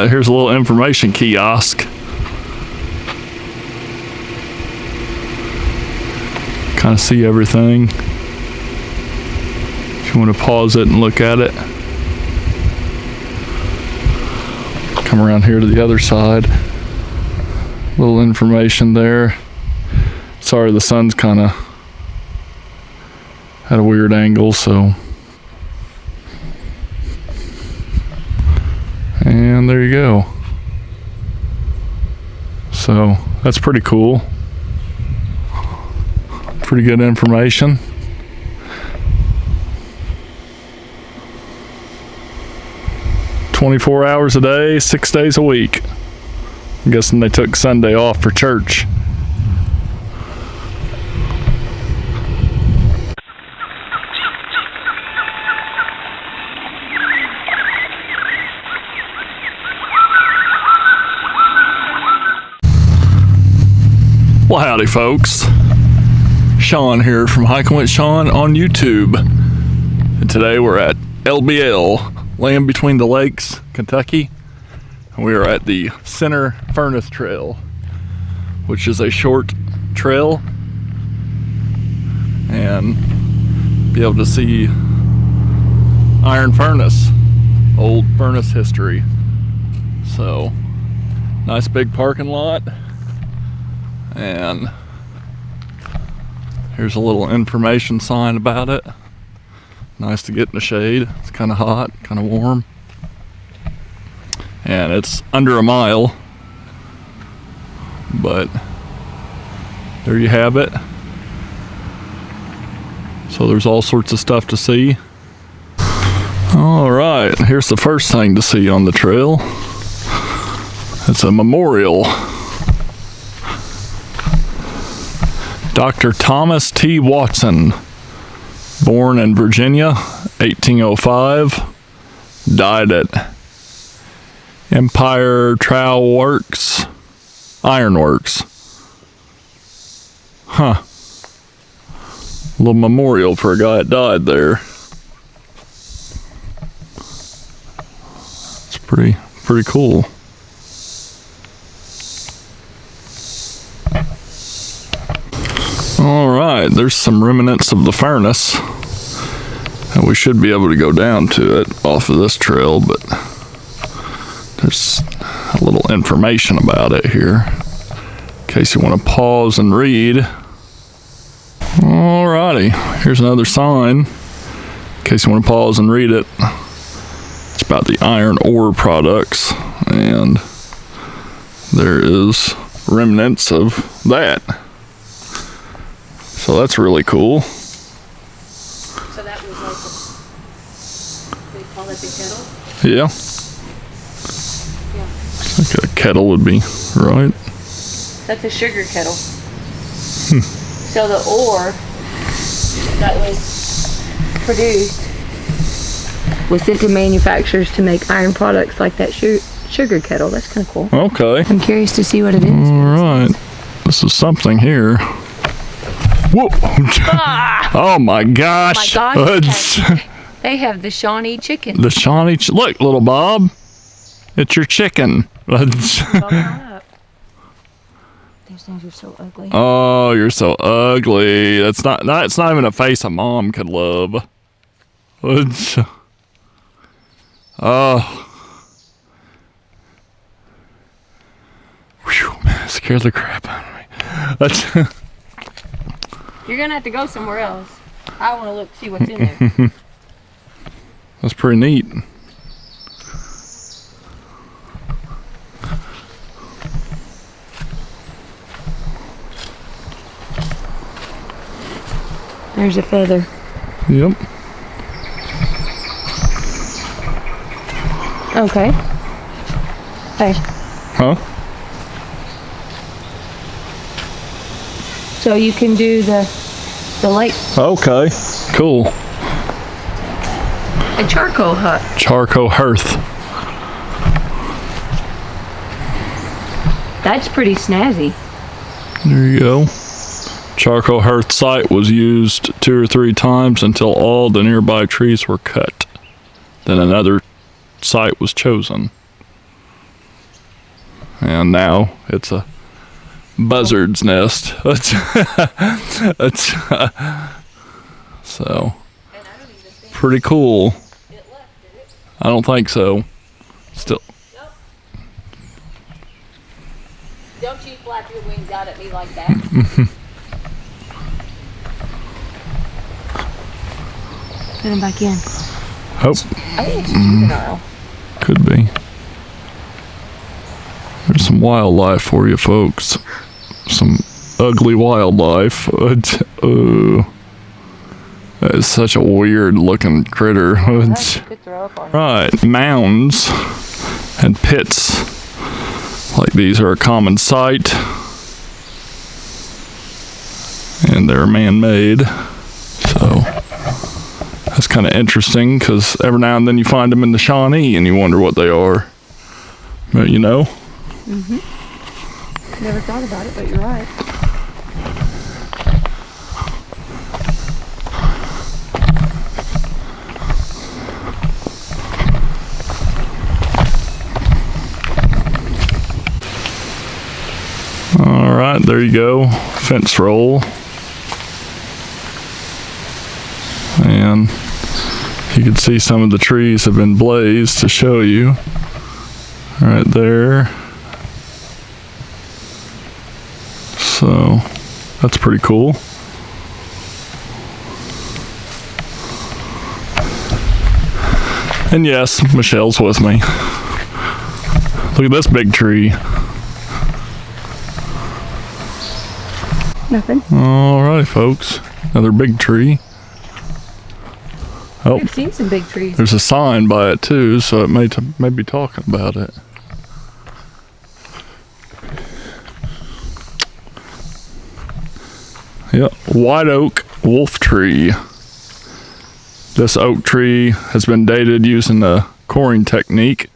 right, here's a little information kiosk. Kind of see everything. If you want to pause it and look at it. Come around here to the other side. Little information there. Sorry, the sun's kind of at a weird angle, so. And there you go. So that's pretty cool. Pretty good information. "24 hours a day, 6 days a week." I'm guessing they took Sunday off for church. Well, howdy folks. Shawn here from Hiking with Shawn on YouTube. And today we're at LBL, Land Between the Lakes, Kentucky. And we are at the Center Furnace Trail, which is a short trail. And be able to see iron furnace, old furnace history. So, nice big parking lot. And here's a little information sign about it. Nice to get in the shade. It's kind of hot, kind of warm. And it's under a mile. But there you have it. So there's all sorts of stuff to see. All right, here's the first thing to see on the trail. It's a memorial. Dr. Thomas T. Watson, born in Virginia, 1805, died at Empire Trowel Works, Ironworks. Huh. A little memorial for a guy that died there. It's pretty cool. All right, there's some remnants of the furnace, and we should be able to go down to it off of this trail, but there's a little information about it here in case you want to pause and read. Alrighty, here's another sign in case you want to pause and read it. It's about the iron ore products, and there is remnants of that. So that's really cool. So that was like they call it the kettle? Yeah. Yeah. I think a kettle would be right. That's a sugar kettle. So the ore that was produced was sent to manufacturers to make iron products like that sugar kettle. That's kind of cool. Okay. I'm curious to see what it is. All right. This is something here. Whoa! Ah! Oh my gosh! Oh my gosh! They have the Shawnee chicken. The Shawnee look, little Bob, it's your chicken. These things are so ugly. Oh, you're so ugly. It's not even a face a mom could love. Oh. Whew, man, it scared the crap out of me. You're gonna have to go somewhere else. I want to look, see what's in there. That's pretty neat. There's a feather. Yep. Okay. Hey. Huh? So you can do the lake. Okay. Cool. A charcoal hut. Charcoal hearth. That's pretty snazzy. There you go. Charcoal hearth site was used 2 or 3 times until all the nearby trees were cut. Then another site was chosen. and now it's a buzzard's nest. So pretty cool. I don't think so. Still. Nope. Don't you flap your wings out at me like that. Put them back in. Hope. I think it's juvenile. Could be. There's some wildlife for you folks. Some ugly wildlife. That is such a weird looking critter. Could throw up on it. Right, mounds and pits like these are a common sight, and they're man-made. So that's kind of interesting because every now and then you find them in the Shawnee and you wonder what they are. But you know. Never thought about it, but you're right. All right, there you go, fence roll. And you can see some of the trees have been blazed to show you. Right there. So that's pretty cool. And yes, Michelle's with me. Look at this big tree. Nothing. Alright, folks. Another big tree. Oh, I've seen some big trees. there's a sign by it too, so it may be talking about it. Yep, white oak wolf tree. This oak tree has been dated using a coring technique,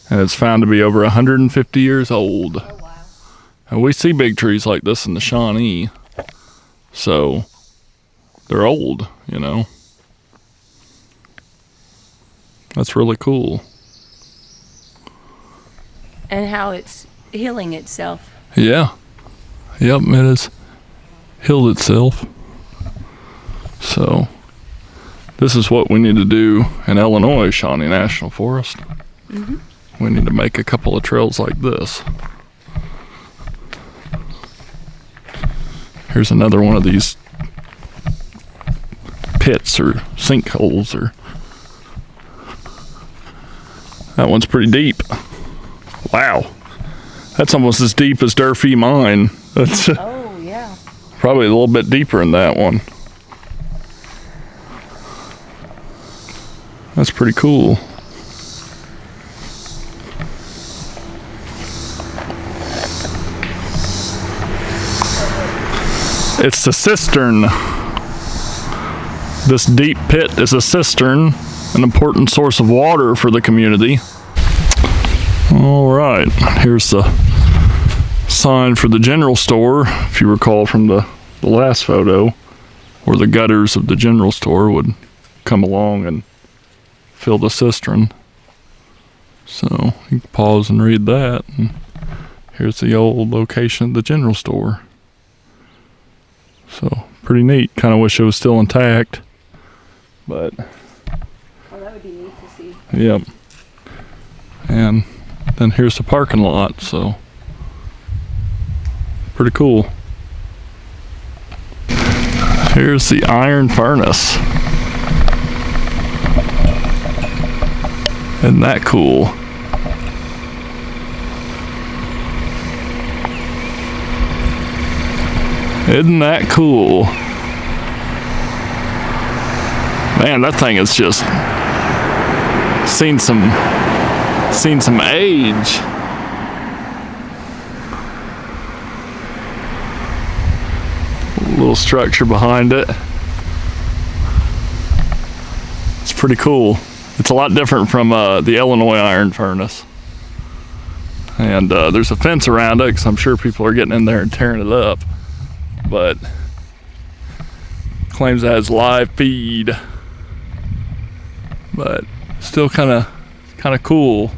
and it's found to be over 150 years old. Oh, wow. And we see big trees like this in the Shawnee, so they're old, you know. That's really cool. And how it's healing itself. Yeah. Yep, it has healed itself. So, this is what we need to do in Illinois, Shawnee National Forest. We need to make a couple of trails like this. Here's another one of these pits or sinkholes, or that one's pretty deep. Wow, that's almost as deep as Durfee Mine. That's Oh, yeah. probably a little bit deeper than that one. That's pretty cool. It's the cistern. This deep pit is a cistern, an important source of water for the community. All right, here's the sign for the general store. If you recall from the last photo, where the gutters of the general store would come along and fill the cistern. So you can pause and read that. And here's the old location of the general store. So pretty neat. Kind of wish it was still intact, but Well, that would be neat to see. yep. And then here's the parking lot. So pretty cool. Here's the iron furnace. Isn't that cool? Isn't that cool? Man, that thing has just seen some age. Little structure behind it. It's pretty cool. It's a lot different from the Illinois iron furnace. And there's a fence around it because I'm sure people are getting in there and tearing it up. But claims it has live feed. But still kind of cool.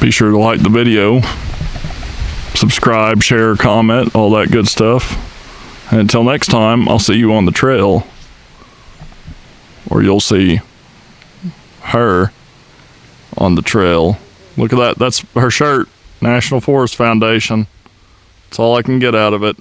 Be sure to like the video, subscribe, share, comment, all that good stuff. And until next time, I'll see you on the trail. Or you'll see her on the trail. Look at that. That's her shirt. National Forest Foundation. That's all I can get out of it.